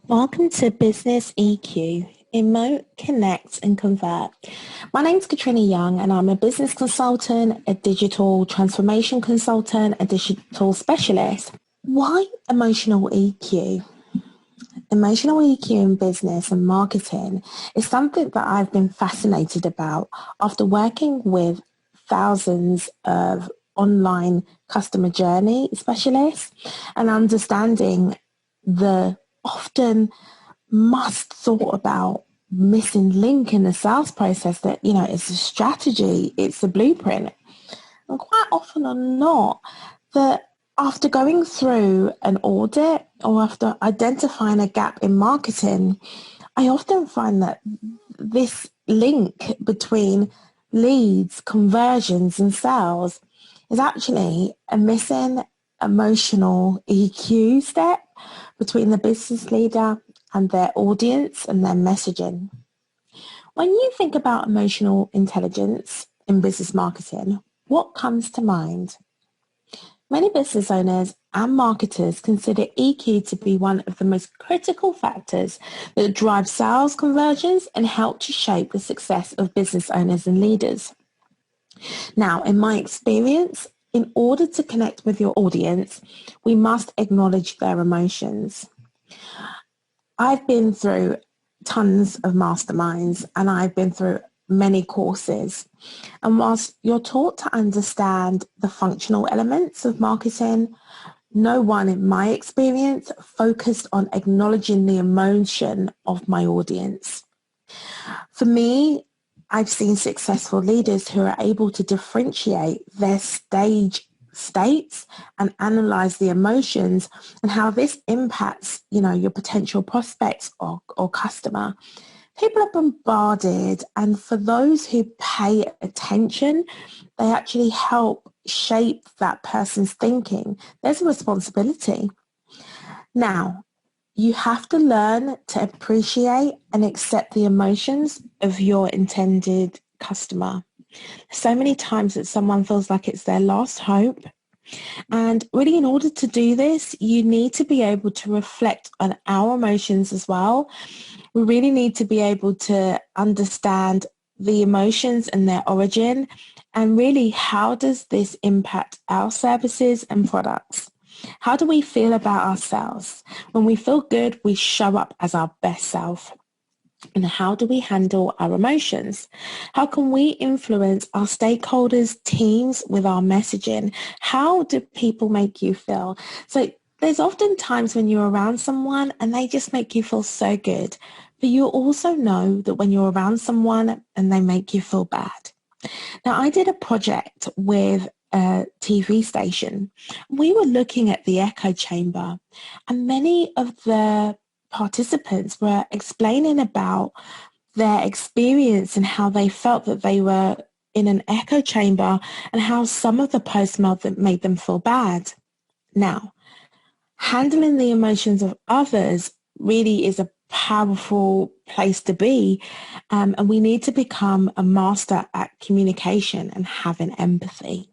Welcome to Business EQ. Emote, connect and convert. My name's Katrina Young and I'm a business consultant, a digital transformation consultant, a digital specialist. Why emotional EQ? Emotional EQ in business and marketing is something that I've been fascinated about after working with thousands of online customer journey specialists and understanding the often must thought about missing link in the sales process that, it's a strategy, it's a blueprint. And quite often or not, that after going through an audit or after identifying a gap in marketing, I often find that this link between leads, conversions and sales is actually a missing emotional EQ step between the business leader and their audience and their messaging. When you think about emotional intelligence in business marketing, what comes to mind? Many business owners and marketers consider EQ to be one of the most critical factors that drive sales conversions and help to shape the success of business owners and leaders. Now, in my experience, in order to connect with your audience, we must acknowledge their emotions. I've been through tons of masterminds and I've been through many courses. And whilst you're taught to understand the functional elements of marketing, no one in my experience focused on acknowledging the emotion of my audience. For me, I've seen successful leaders who are able to differentiate their states and analyze the emotions and how this impacts, your potential prospects or customer. People are bombarded, and for those who pay attention, they actually help shape that person's thinking. There's a responsibility. Now, you have to learn to appreciate and accept the emotions of your intended customer. So many times that someone feels like it's their last hope. And really, in order to do this, you need to be able to reflect on our emotions as well. We really need to be able to understand the emotions and their origin, and really, how does this impact our services and products? How do we feel about ourselves? When we feel good, we show up as our best self. And how do we handle our emotions? How can we influence our stakeholders, teams with our messaging? How do people make you feel? So there's often times when you're around someone and they just make you feel so good. But you also know that when you're around someone and they make you feel bad. Now, I did a project with a TV station. We were looking at the echo chamber, and many of the participants were explaining about their experience and how they felt that they were in an echo chamber and how some of the posts made them feel bad. Now, handling the emotions of others really is a powerful place to be, and we need to become a master at communication and having empathy.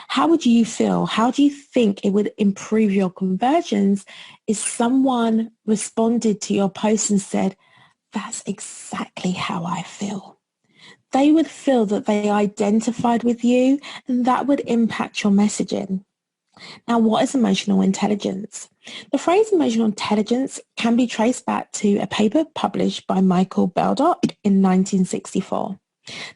How would you feel? How do you think it would improve your conversions if someone responded to your post and said, "That's exactly how I feel"? They would feel that they identified with you, and that would impact your messaging. Now, what is emotional intelligence? The phrase emotional intelligence can be traced back to a paper published by Michael Baldock in 1964.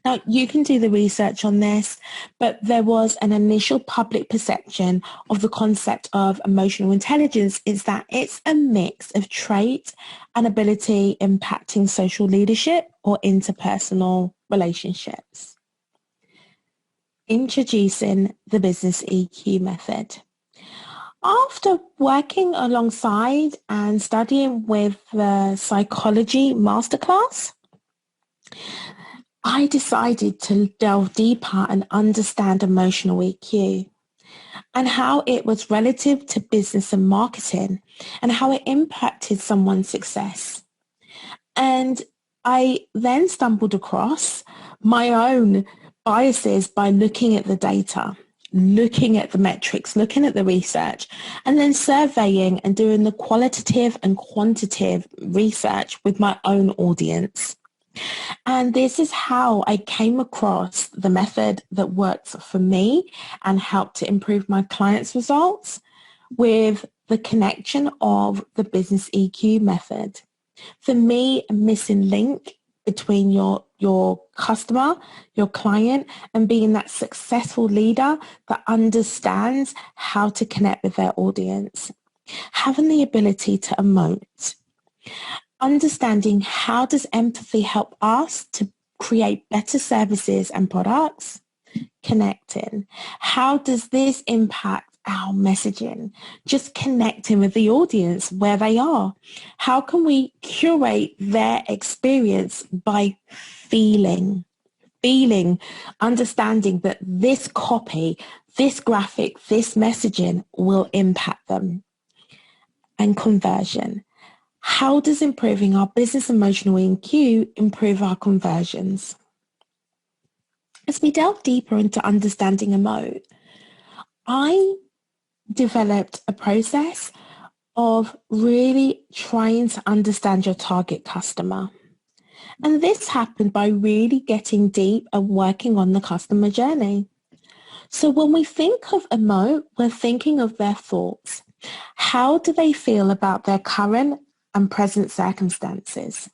Now, you can do the research on this, but there was an initial public perception of the concept of emotional intelligence is that it's a mix of trait and ability impacting social leadership or interpersonal relationships. Introducing the business EQ method. After working alongside and studying with the psychology masterclass, I decided to delve deeper and understand emotional EQ and how it was relative to business and marketing and how it impacted someone's success. And I then stumbled across my own biases by looking at the data. looking at the metrics, looking at the research, and then surveying and doing the qualitative and quantitative research with my own audience. And this is how I came across the method that works for me and helped to improve my clients' results with the connection of the business EQ method. For me, a missing link between your customer, your client, and being that successful leader that understands how to connect with their audience. Having the ability to emote. Understanding how does empathy help us to create better services and products? Connecting. How does this impact our messaging? Just connecting with the audience where they are. How can we curate their experience by feeling, understanding that this copy, this graphic, this messaging will impact them? And conversion. How does improving our business emotional EQ improve our conversions? As we delve deeper into understanding emote, I developed a process of really trying to understand your target customer. And this happened by really getting deep and working on the customer journey. So when we think of emote, we're thinking of their thoughts. How do they feel about their current and present circumstances?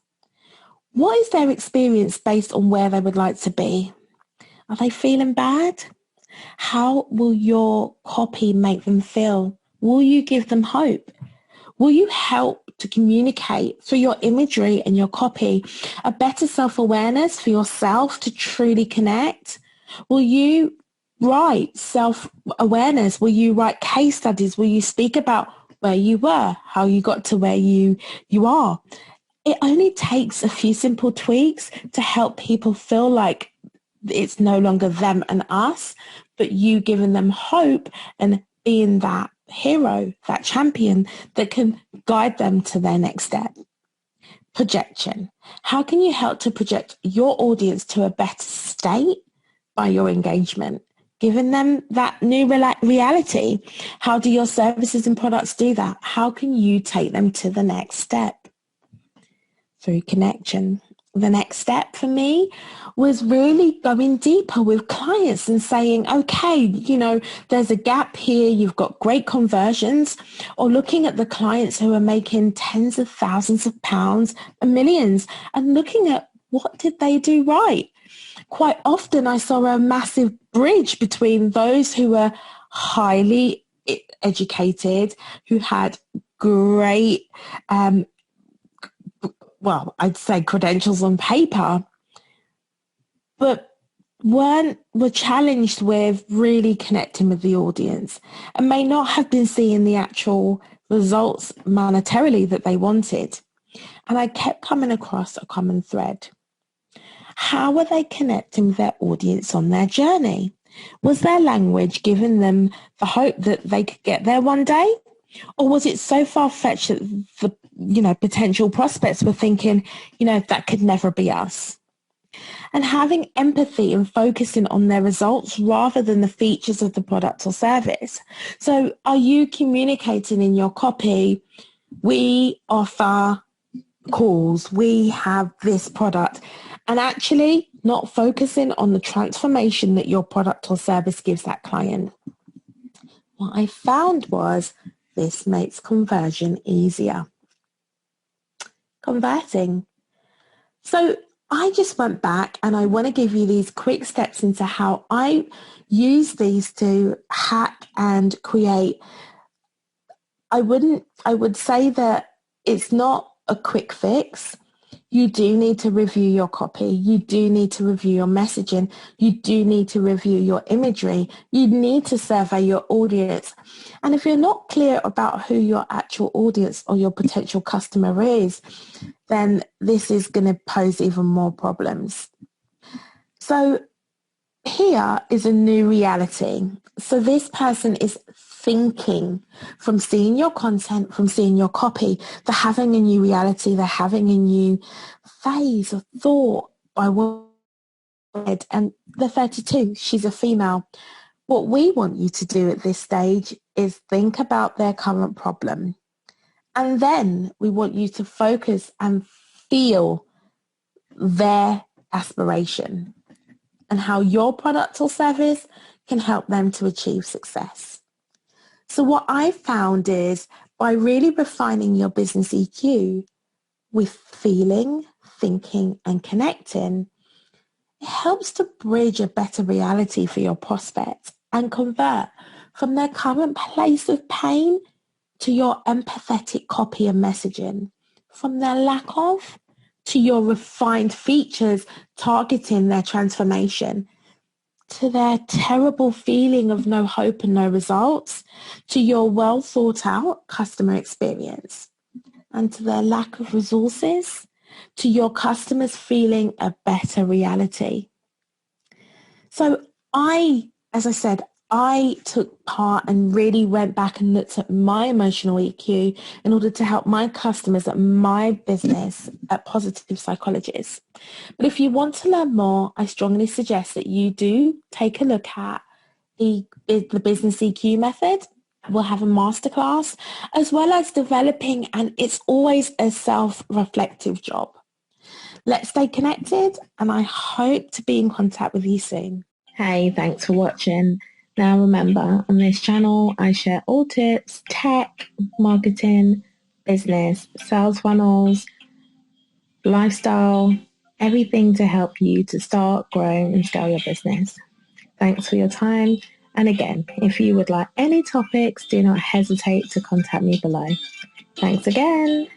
What is their experience based on where they would like to be? Are they feeling bad? How will your copy make them feel? Will you give them hope? Will you help to communicate through your imagery and your copy a better self-awareness for yourself to truly connect? Will you write self-awareness? Will you write case studies? Will you speak about where you were, how you got to where you are? It only takes a few simple tweaks to help people feel like it's no longer them and us, but you giving them hope and being that hero, that champion that can guide them to their next step. Projection. How can you help to project your audience to a better state by your engagement? Giving them that new reality. How do your services and products do that? How can you take them to the next step? Through connection. The next step for me was really going deeper with clients and saying, okay, there's a gap here. You've got great conversions, or looking at the clients who are making tens of thousands of pounds and millions and looking at what did they do right. Quite often I saw a massive bridge between those who were highly educated, who had great, I'd say credentials on paper, but were challenged with really connecting with the audience and may not have been seeing the actual results monetarily that they wanted. And I kept coming across a common thread. How were they connecting with their audience on their journey? Was their language giving them the hope that they could get there one day? Or was it so far-fetched that the potential prospects were thinking, that could never be us? And having empathy and focusing on their results rather than the features of the product or service. So are you communicating in your copy, we offer calls, we have this product, and actually not focusing on the transformation that your product or service gives that client? What I found was this makes conversion easier. Converting. So I just went back and I want to give you these quick steps into how I use these to hack and create. I would say that it's not a quick fix. You do need to review your copy. You do need to review your messaging. You do need to review your imagery. You need to survey your audience. And if you're not clear about who your actual audience or your potential customer is, then this is going to pose even more problems. So here is a new reality. So this person is thinking from seeing your content, from seeing your copy, they're having a new reality, they're having a new phase of thought by word. And they're 32, she's a female. What we want you to do at this stage is think about their current problem. And then we want you to focus and feel their aspiration and how your product or service can help them to achieve success. So what I found is by really refining your business EQ with feeling, thinking and connecting, it helps to bridge a better reality for your prospects and convert from their current place of pain to your empathetic copy and messaging, from their lack of to your refined features targeting their transformation, to their terrible feeling of no hope and no results, to your well thought out customer experience, and to their lack of resources, to your customers feeling a better reality. So as I said, I took part and really went back and looked at my emotional EQ in order to help my customers at my business at Positive Psychologists. But if you want to learn more, I strongly suggest that you do take a look at the business EQ method. We'll have a masterclass as well as developing, and it's always a self-reflective job. Let's stay connected, and I hope to be in contact with you soon. Hey, thanks for watching. Now remember, on this channel, I share all tips, tech, marketing, business, sales funnels, lifestyle, everything to help you to start, grow and scale your business. Thanks for your time. And again, if you would like any topics, do not hesitate to contact me below. Thanks again.